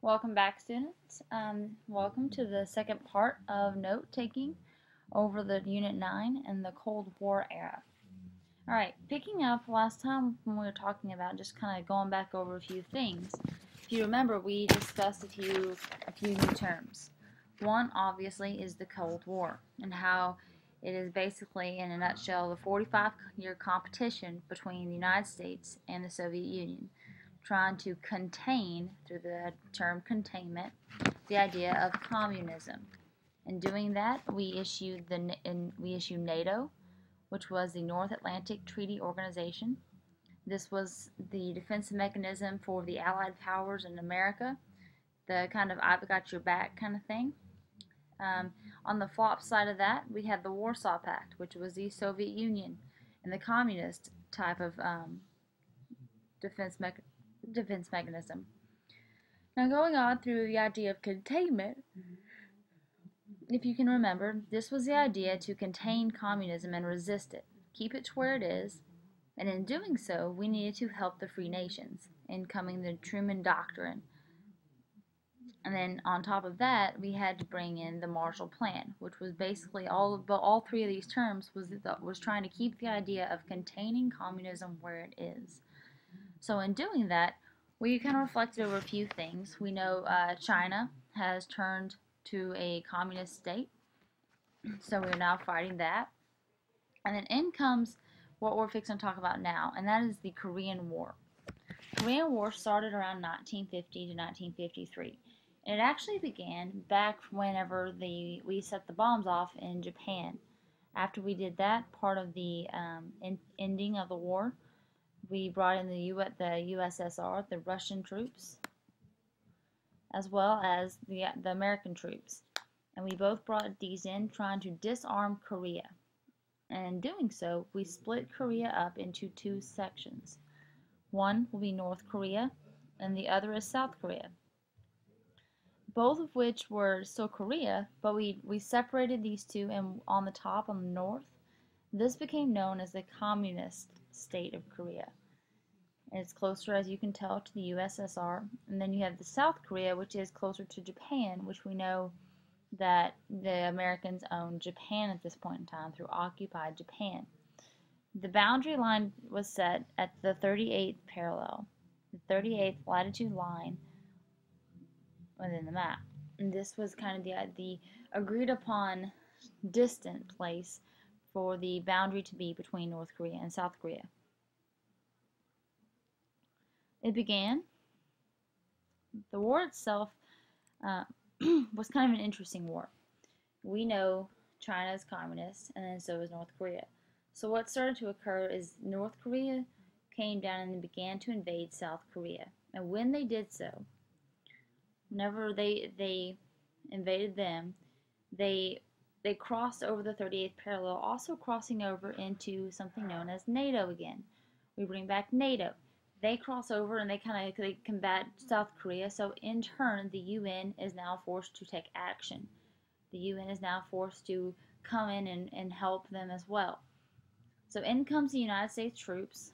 Welcome back, students. Welcome to the second part of note-taking over the Unit 9 and the Cold War era. Alright, picking up last time when we were talking about just kind of going back over a few things. If you remember, we discussed a few new terms. One, obviously, is the Cold War and how it is basically, in a nutshell, the 45-year competition between the United States and the Soviet Union, trying to contain, through the term containment, the idea of communism. In doing that, we issued NATO, which was the North Atlantic Treaty Organization. This was the defensive mechanism for the Allied powers in America, the kind of I've got your back kind of thing. On the flop side of that, we had the Warsaw Pact, which was the Soviet Union and the communist type of defense mechanism. Now, going on through the idea of containment, if you can remember, this was the idea to contain communism and resist it, keep it to where it is, and in doing so, we needed to help the free nations, incoming the Truman Doctrine. And then on top of that, we had to bring in the Marshall Plan, which was basically all three of these terms was trying to keep the idea of containing communism where it is. So in doing that, we kind of reflected over a few things. We know China has turned to a communist state, so we're now fighting that. And then in comes what we're fixing to talk about now, and that is the Korean War. The Korean War started around 1950 to 1953. And it actually began back whenever we set the bombs off in Japan. After we did that, part of the ending of the war, we brought in the USSR, the Russian troops, as well as the American troops. And we both brought these in trying to disarm Korea. And in doing so, we split Korea up into two sections. One will be North Korea, and the other is South Korea. Both of which were still Korea, but we separated these two, and on the top, on the north, this became known as the Communist State of Korea. And it's closer, as you can tell, to the USSR. And then you have the South Korea, which is closer to Japan, which we know that the Americans owned Japan at this point in time through occupied Japan. The boundary line was set at the 38th parallel, the 38th latitude line within the map. And this was kind of the agreed upon distant place for the boundary to be between North Korea and South Korea. It began. The war itself was kind of an interesting war. We know China is communist, and then so is North Korea. So what started to occur is North Korea came down and began to invade South Korea. And when they did so, whenever they invaded them, they crossed over the 38th parallel, also crossing over into something known as NATO again. We bring back NATO. They cross over and they combat South Korea. So in turn, the UN is now forced to take action. The UN is now forced to come in and help them as well. So in comes the United States troops.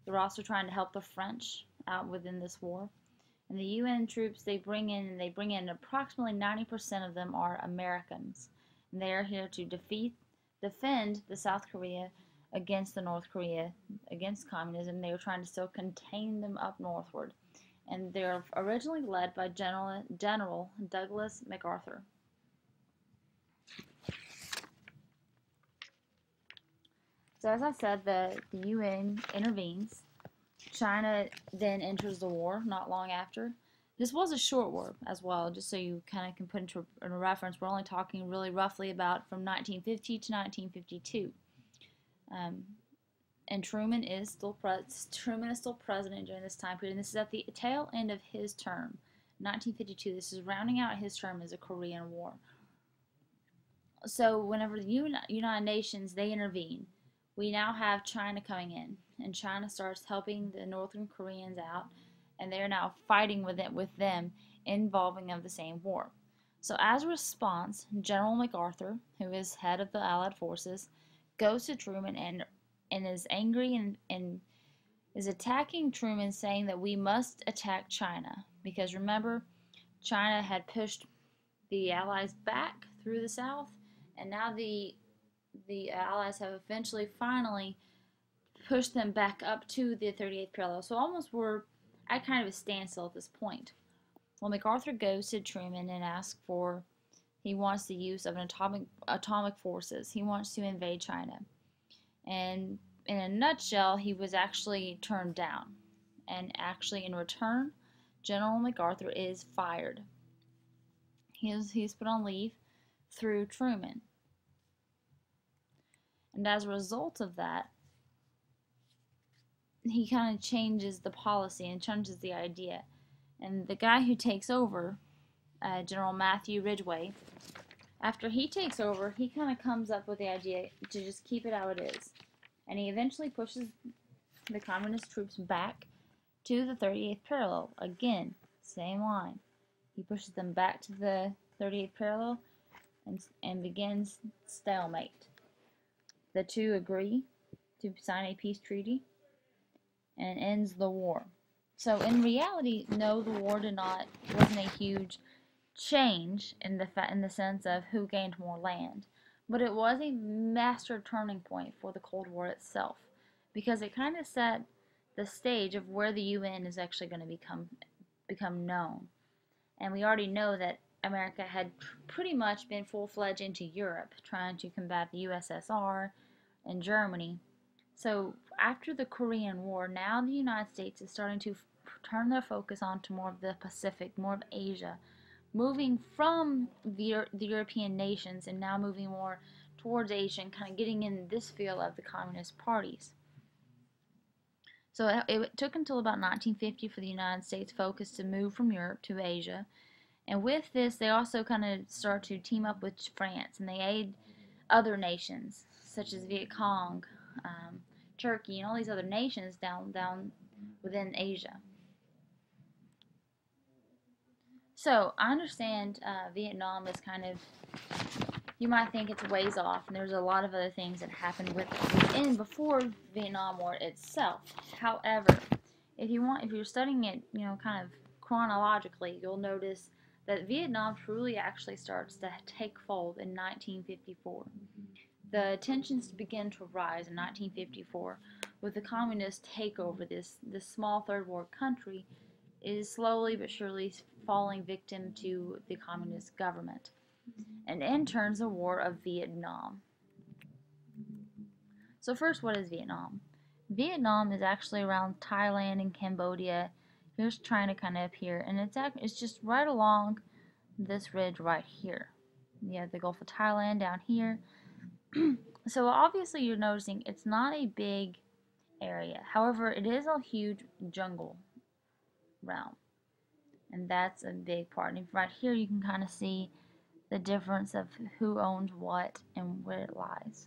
They're also trying to help the French out within this war. And the UN troops they bring in approximately 90% of them are Americans. And they are here to defend the South Korea against the North Korea, against communism. They were trying to still contain them up northward. And they're originally led by General Douglas MacArthur. So as I said, the UN intervenes. China then enters the war not long after. This was a short war as well, just so you kind of can put into a reference. We're only talking really roughly about from 1950 to 1952. And Truman is still president during this time period, and this is at the tail end of his term, 1952. This is rounding out his term as a Korean War. So whenever the United Nations, they intervene, we now have China coming in, and China starts helping the Northern Koreans out, and they're now fighting with them involving of the same war. So as a response, General MacArthur, who is head of the Allied forces, goes to Truman and is angry and is attacking Truman, saying that we must attack China because remember, China had pushed the Allies back through the South, and now the Allies have eventually finally pushed them back up to the 38th parallel. So almost we're at kind of a standstill at this point. Well, MacArthur goes to Truman and asks for, he wants the use of atomic forces. He wants to invade China. And in a nutshell, he was actually turned down. And actually, in return, General MacArthur is fired. He's put on leave through Truman. And as a result of that, he kind of changes the policy and changes the idea. And the guy who takes over, General Matthew Ridgway, after he takes over, he kind of comes up with the idea to just keep it how it is. And he eventually pushes the communist troops back to the 38th parallel. Again, same line. He pushes them back to the 38th parallel and begins stalemate. The two agree to sign a peace treaty and ends the war. So in reality, no, the war wasn't a huge change in the sense of who gained more land, but it was a master turning point for the Cold War itself, because it kind of set the stage of where the UN is actually going to become known. And we already know that America had pretty much been full-fledged into Europe, trying to combat the USSR and Germany. So after the Korean War, now the United States is starting to turn their focus onto more of the Pacific, more of Asia, moving from the European nations and now moving more towards Asia and kind of getting in this feel of the communist parties. So it took until about 1950 for the United States focus to move from Europe to Asia. And with this, they also kind of start to team up with France, and they aid other nations, such as Viet Cong, Turkey, and all these other nations down within Asia. So I understand Vietnam is kind of, you might think it's ways off, and there's a lot of other things that happened before Vietnam War itself. However, if you're studying it, kind of chronologically, you'll notice that Vietnam truly actually starts to take fold in 1954. The tensions begin to rise in 1954 with the communist takeover. This small third world country is slowly but surely falling victim to the communist government. And in turns the War of Vietnam. So first, what is Vietnam? Vietnam is actually around Thailand and Cambodia. Here's China kind of up here, and it's just right along this ridge right here. You have the Gulf of Thailand down here. So obviously you're noticing it's not a big area. However, it is a huge jungle realm. And that's a big part. And right here you can kind of see the difference of who owns what and where it lies.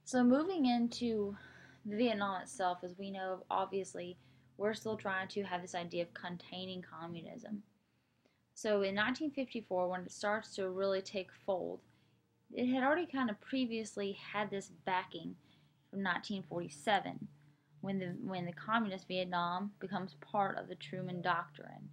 So moving into Vietnam itself, as we know, obviously, we're still trying to have this idea of containing communism. So in 1954, when it starts to really take fold, it had already kind of previously had this backing from 1947, when the communist Vietnam becomes part of the Truman Doctrine.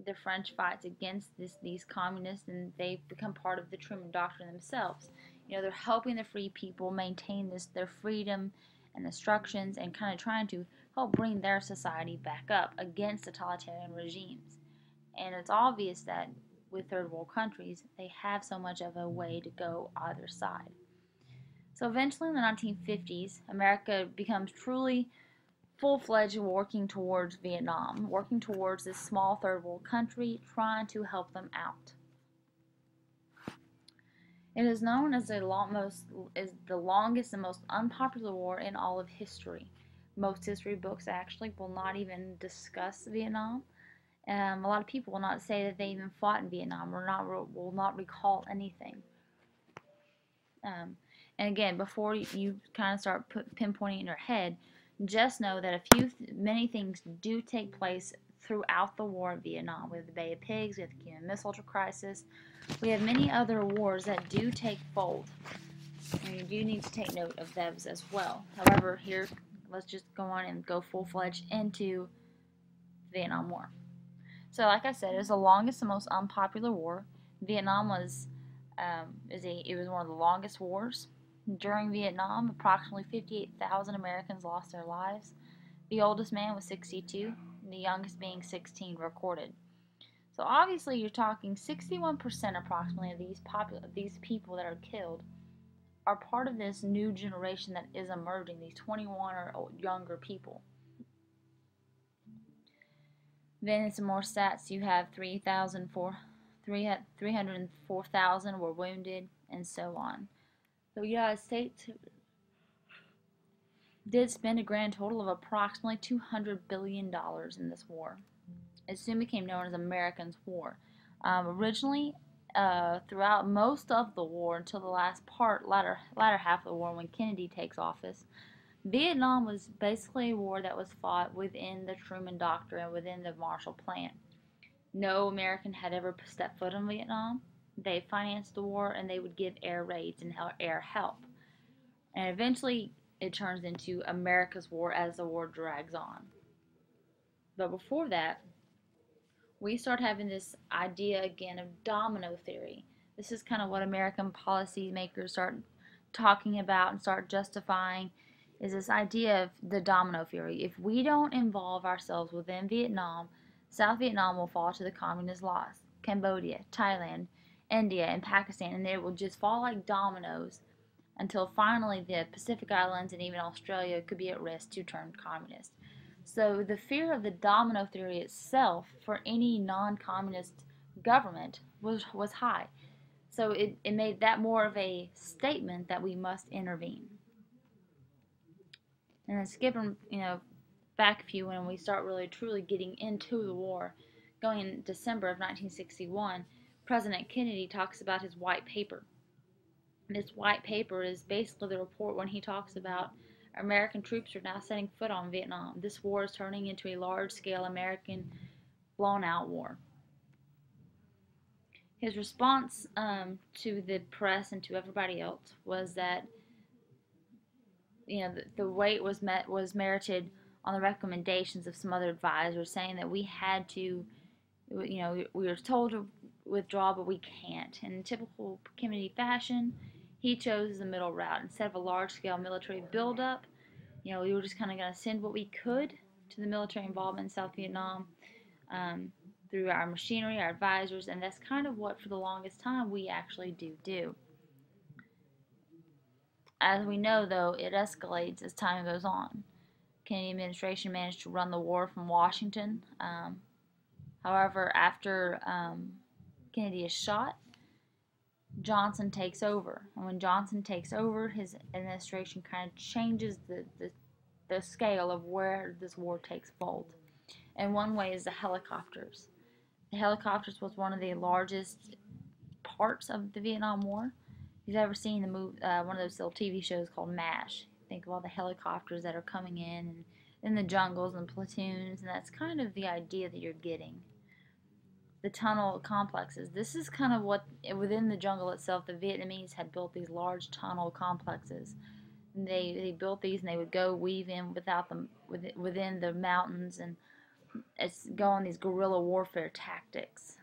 The French fights against these communists, and they become part of the Truman Doctrine themselves. They're helping the free people maintain their freedom and instructions, and kind of trying to help bring their society back up against totalitarian regimes. And it's obvious that with third world countries, they have so much of a way to go either side. So eventually in the 1950s, America becomes truly full-fledged working towards Vietnam, working towards this small third world country, trying to help them out. It is known as the longest and most unpopular war in all of history. Most history books actually will not even discuss Vietnam. A lot of people will not say that they even fought in Vietnam, or will not recall anything. And again, before you kind of start pinpointing in your head, just know that many things do take place throughout the war in Vietnam. We have the Bay of Pigs, we have the Cuban Missile Crisis, we have many other wars that do take fold, and you do need to take note of those as well. However, here let's just go on and go full-fledged into the Vietnam War. So, like I said, it was the longest and most unpopular war. Vietnam was it was one of the longest wars. During Vietnam, approximately 58,000 Americans lost their lives. The oldest man was 62, the youngest being 16 recorded. So obviously, you're talking 61% approximately of these people that are killed are part of this new generation that is emerging. These 21 or younger people. Then in some more stats, you have 304,000 were wounded, and so on. The United States did spend a grand total of approximately $200 billion in this war. It soon became known as Americans' War. Originally, throughout most of the war until the latter half of the war when Kennedy takes office, Vietnam was basically a war that was fought within the Truman Doctrine, within the Marshall Plan. No American had ever stepped foot in Vietnam. They financed the war and they would give air raids and air help. And eventually it turns into America's war as the war drags on. But before that, we start having this idea again of domino theory. This is kind of what American policymakers start talking about and start justifying, is this idea of the domino theory. If we don't involve ourselves within Vietnam, South Vietnam will fall to the communist laws. Cambodia, Thailand, India, and Pakistan, and it will just fall like dominoes until finally the Pacific Islands and even Australia could be at risk to turn communist. So the fear of the domino theory itself for any non-communist government was high. So it made that more of a statement that we must intervene. And then skipping, back a few when we start really truly getting into the war, going in December of 1961, President Kennedy talks about his white paper. This white paper is basically the report when he talks about American troops are now setting foot on Vietnam. This war is turning into a large-scale American blown-out war. His response to the press and to everybody else was that the weight was merited on the recommendations of some other advisors, saying that we had to, we were told to withdraw, but we can't. And in typical Kennedy fashion, he chose the middle route. Instead of a large-scale military buildup, we were just kind of going to send what we could to the military involvement in South Vietnam through our machinery, our advisors, and that's kind of what, for the longest time, we actually do. As we know, though, it escalates as time goes on. Kennedy administration managed to run the war from Washington. However, after Kennedy is shot, Johnson takes over. And when Johnson takes over, his administration kind of changes the scale of where this war takes hold. And one way is the helicopters. The helicopters was one of the largest parts of the Vietnam War. If you've ever seen the movie, one of those little TV shows called MASH, think of all the helicopters that are coming in the jungles and platoons, and that's kind of the idea that you're getting. The tunnel complexes. This is kind of what, within the jungle itself, the Vietnamese had built these large tunnel complexes. And they built these, and they would go weave in within the mountains, and go on these guerrilla warfare tactics.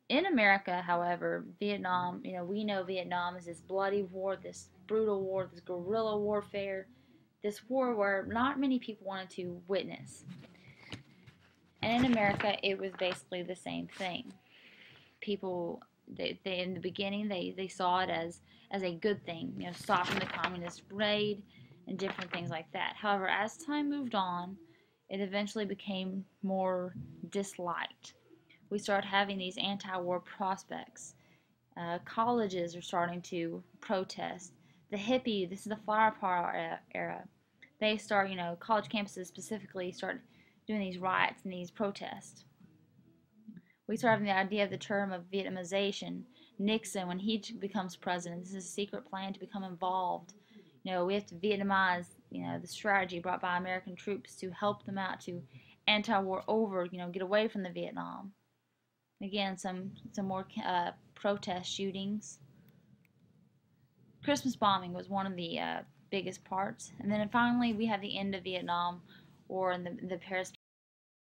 In America, however, Vietnam, we know Vietnam is this bloody war, this brutal war, this guerrilla warfare, this war where not many people wanted to witness. And in America, it was basically the same thing. People, they in the beginning, they saw it as a good thing, stopping the communist raid and different things like that. However, as time moved on, it eventually became more disliked. We start having these anti-war prospects. Colleges are starting to protest. The hippie, this is the flower power era. They start, college campuses specifically start doing these riots and these protests. We start having the idea of the term of Vietnamization. Nixon, when he becomes president, this is a secret plan to become involved. We have to Vietnamize, the strategy brought by American troops to help them out to anti-war over, get away from the Vietnam. Again, some more protest shootings. Christmas bombing was one of the biggest parts. And then finally we have the end of Vietnam, or in the Paris